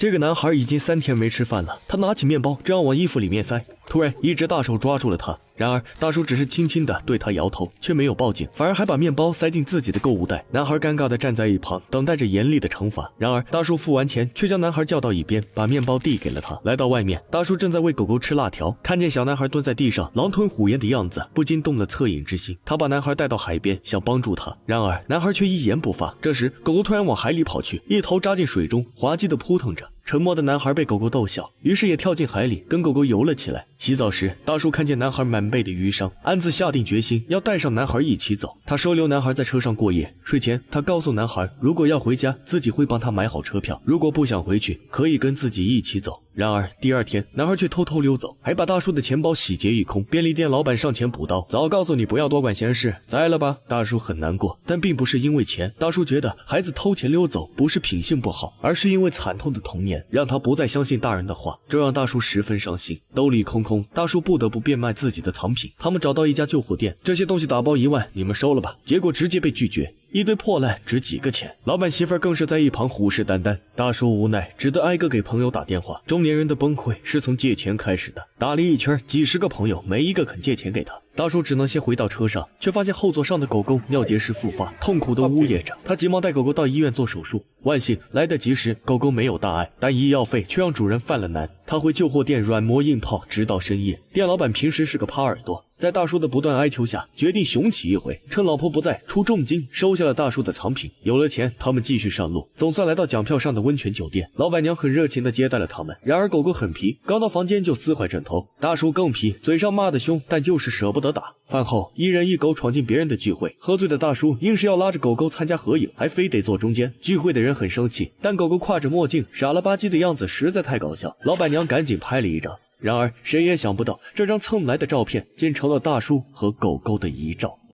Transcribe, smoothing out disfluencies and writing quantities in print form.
這個男孩已經3天沒吃飯了，他拿起面包正要往衣服裡面塞，突然一只大手抓住了他。然而大叔只是輕輕地对他摇頭，卻沒有報警，反而還把面包塞進自己的購物袋。男孩尷尬地站在一旁，等待着嚴厲的懲罰。然而大叔付完錢，卻將男孩叫到一邊，把面包遞給了他。來到外面，大叔正在餵狗狗吃辣條，看見小男孩蹲在地上狼吞虎咽的樣子，不禁動了惻隱之心。他把男孩帶到海邊，想幫助他，然而男孩卻一言不發。這時狗狗突然往海裡跑去，一頭扎進水中，滑稽地撲騰着。沉默的男孩被狗狗逗笑，於是也跳進海裡跟狗狗游了起来。洗澡時，大叔看見男孩滿背的淤傷，暗自下定決心要帶上男孩一起走。他收留男孩在車上過夜，睡前他告訴男孩，如果要回家，自己会幫他買好車票，如果不想回去，可以跟自己一起走。然而第二天，男孩卻偷偷溜走，還把大叔的錢包洗劫一空。便利店老板上前補刀，早告訴你不要多管閒事，栽了吧。大叔很難過，但并不是因為錢。大叔覺得孩子偷錢溜走不是品性不好，而是因為慘痛的童年讓他不再相信大人的話，這讓大叔十分傷心。兜裡空空，大叔不得不變賣自己的藏品。他們找到一家舊貨店，這些東西打包1萬，你們收了吧。結果直接被拒絕，一堆破爛值幾個錢。老板媳婦更是在一旁虎視眈眈。大叔無奈，只得挨個給朋友打電話。中年人的崩潰是從借錢開始的，打了一圈，幾十個朋友沒一個肯借錢給他。大叔只能先回到車上，卻發現後座上的狗狗尿結石復發，痛苦地嗚咽着。他急忙帶狗狗到醫院做手術，萬幸來得及時，狗狗沒有大礙，但醫藥費卻讓主人犯了難。他回舊貨店軟磨硬泡，直到深夜。店老板平時是個耙耳朵，在大叔的不斷哀求下，決定雄起一回，趁老婆不在，出重金收下了大叔的藏品。有了錢，他們繼續上路，總算來到獎票上的溫泉酒店。老板娘很熱情地接待了他們，然而狗狗很皮，剛到房間就撕壞枕頭。大叔更皮，嘴上罵得凶，但就是捨不得打。飯後，一人一狗闖進別人的聚會，喝醉的大叔硬是要拉着狗狗參加合影，還非得坐中間。聚會的人很生氣，但狗狗挎着墨鏡，傻了吧唧的樣子實在太搞笑。老板娘趕緊拍了一張，然而誰也想不到，這張蹭來的照片竟成了大叔和狗狗的遺照。